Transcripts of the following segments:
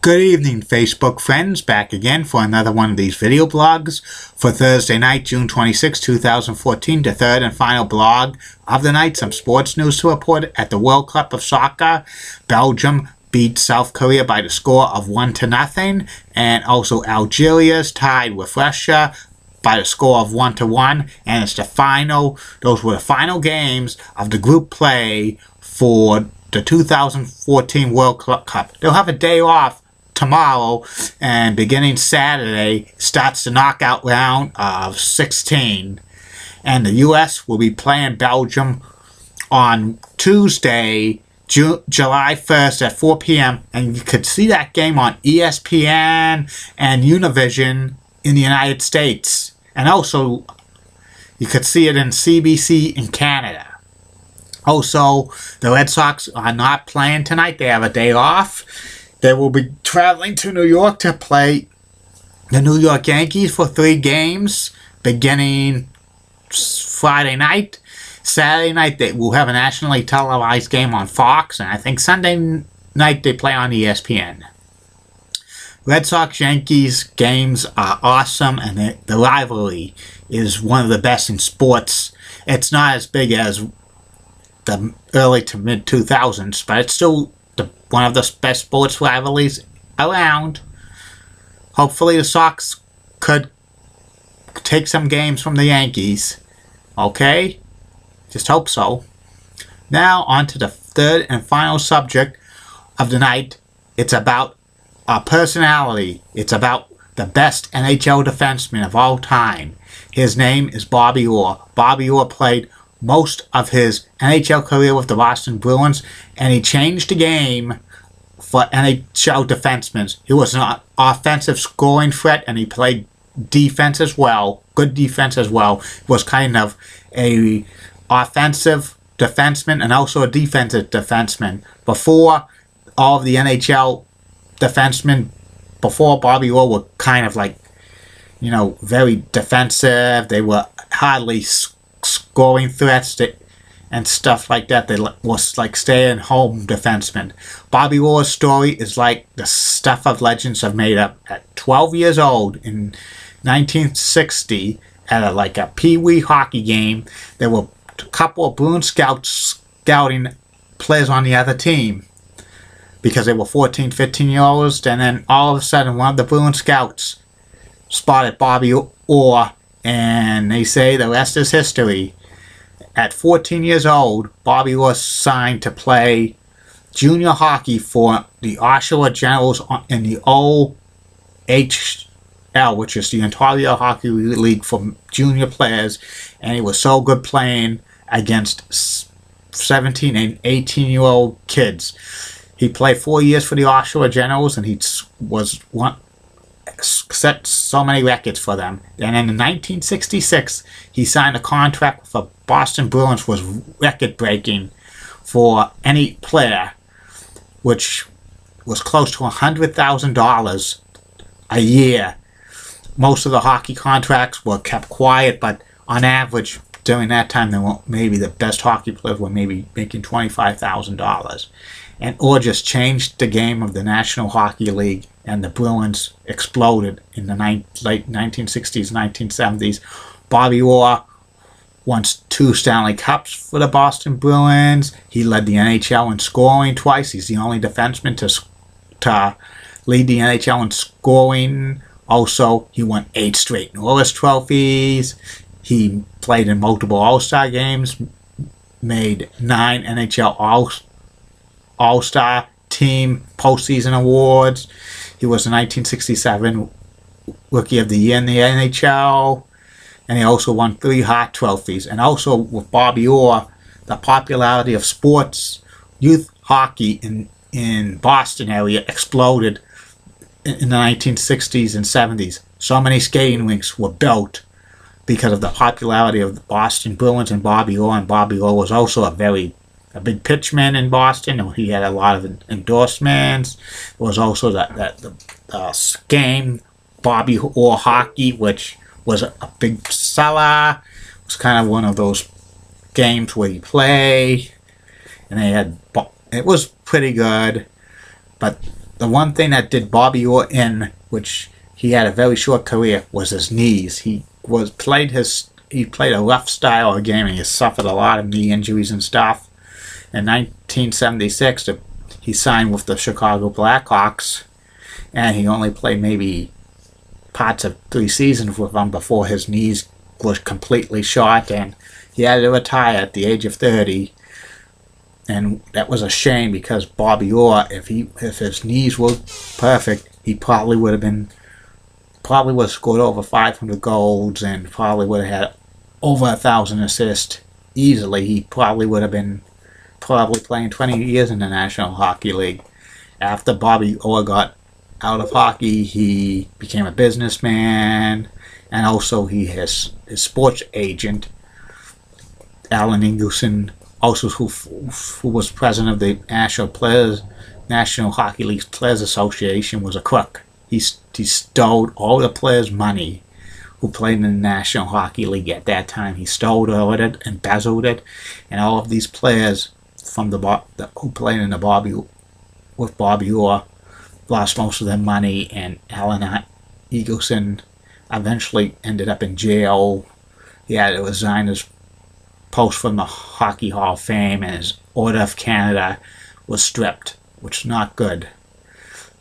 Good evening, Facebook friends. Back again for another one of these video blogs for Thursday night, June 26, 2014, the third and final blog of the night. Some sports news to report at the World Cup of Soccer. Belgium beat South Korea by the score of 1-0, and also Algeria's tied with Russia by the score of 1-1, and it's the final. Those were the final games of the group play for the 2014 World Cup. They'll have a day off tomorrow, and beginning Saturday starts the knockout round of 16, and the U.S. will be playing Belgium on Tuesday, July 1st at 4 p.m. and you could see that game on ESPN and Univision in the United States, and also you could see it in CBC in Canada. Also, the Red Sox are not playing tonight. They have a day off. They will be traveling to New York to play the New York Yankees for 3 games, beginning Friday night. Saturday night, they will have a nationally televised game on Fox, and I think Sunday night they play on ESPN. Red Sox-Yankees games are awesome, and the rivalry is one of the best in sports. It's not as big as the early to mid-2000s, but it's still one of the best sports rivalries around. Hopefully the Sox could take some games from the Yankees. Okay? Just hope so. Now on to the third and final subject of the night. It's about a personality. It's about the best NHL defenseman of all time. His name is Bobby Orr. Bobby Orr played most of his NHL career with the Boston Bruins, and he changed the game for NHL defensemen. He was an offensive scoring threat, and he played defense as well, good defense as well. He was kind of a offensive defenseman and also a defensive defenseman. Before, all of the NHL defensemen before Bobby Orr were kind of like, very defensive. They were hardly scoring threats and stuff like that. They was like stay-at-home defensemen. Bobby Orr's story is like the stuff of legends have made up. At 12 years old in 1960, at a pee-wee hockey game, there were a couple of Bruin scouts scouting players on the other team because they were 14, 15-year-olds, and then all of a sudden one of the Bruin scouts spotted Bobby Orr, and they say the rest is history. At 14 years old, Bobby was signed to play junior hockey for the Oshawa Generals in the OHL, which is the Ontario Hockey League for junior players, and he was so good playing against 17 and 18-year-old kids. He played 4 years for the Oshawa Generals, and he set so many records for them. And in 1966, he signed a contract with the Boston Bruins, was record-breaking for any player, which was close to $100,000 a year. Most of the hockey contracts were kept quiet, but on average, during that time, maybe the best hockey players were maybe making $25,000. And Orr just changed the game of the National Hockey League, and the Bruins exploded in the late 1960s, 1970s. Bobby Orr won 2 Stanley Cups for the Boston Bruins. He led the NHL in scoring twice. He's the only defenseman to lead the NHL in scoring. Also, he won 8 straight Norris trophies. He played in multiple All-Star games, made 9 NHL All-Star Team postseason awards. He was the 1967 Rookie of the Year in the NHL, and he also won 3 Hart trophies. And also with Bobby Orr, the popularity of sports, youth hockey in Boston area exploded in the 1960s and 70s. So many skating rinks were built because of the popularity of the Boston Bruins and Bobby Orr. And Bobby Orr was also a big pitchman in Boston. He had a lot of endorsements. There was also the game, Bobby Orr Hockey, which was a big seller. It was kind of one of those games where you play, and it was pretty good. But the one thing that did Bobby Orr in, which he had a very short career, was his knees. He played a rough style of game, and he suffered a lot of knee injuries and stuff. In 1976, he signed with the Chicago Blackhawks, and he only played maybe parts of 3 seasons with them before his knees were completely shot, and he had to retire at the age of 30. And that was a shame, because Bobby Orr, if his knees were perfect, he probably would have scored over 500 goals and probably would have had over 1,000 assists easily. He probably would have been playing 20 years in the National Hockey League. After Bobby Orr got out of hockey, he became a businessman, and also his sports agent, Alan Ingelson, also who was president of the National Hockey League Players Association, was a crook. He stole all the players' money who played in the National Hockey League at that time. He stole it, embezzled it, and all of these players from who played in with Bobby Orr lost most of their money, and Alan Eagleson eventually ended up in jail. He had to resign his post from the Hockey Hall of Fame, and his Order of Canada was stripped, which is not good.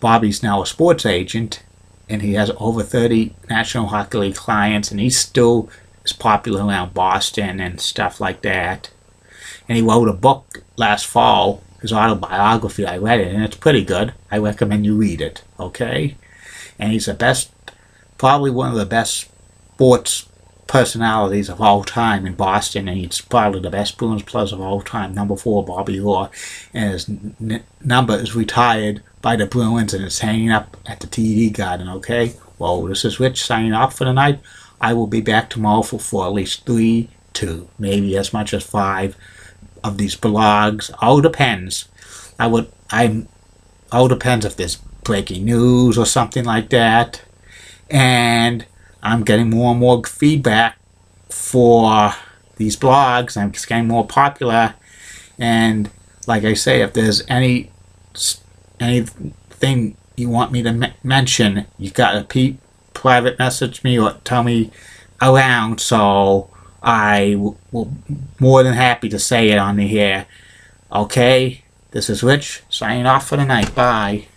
Bobby's now a sports agent, and he has over 30 National Hockey League clients, and he still is popular around Boston and stuff like that. And he wrote a book last fall, his autobiography. I read it, and it's pretty good. I recommend you read it, okay? And he's probably one of the best sports personalities of all time in Boston, and he's probably the best Bruins players of all time, number 4, Bobby Orr. And his number is retired by the Bruins, and it's hanging up at the TD Garden, okay? Well, this is Rich signing off for the night. I will be back tomorrow for at least 3 to maybe as much as 5 of these blogs. All depends. All depends if there's breaking news or something like that. And I'm getting more and more feedback for these blogs. I'm just getting more popular. And like I say, if there's anything you want me to mention, you got to private message me or tell me around, so I will more than happy to say it on the air. Okay, this is Rich signing off for the night. Bye.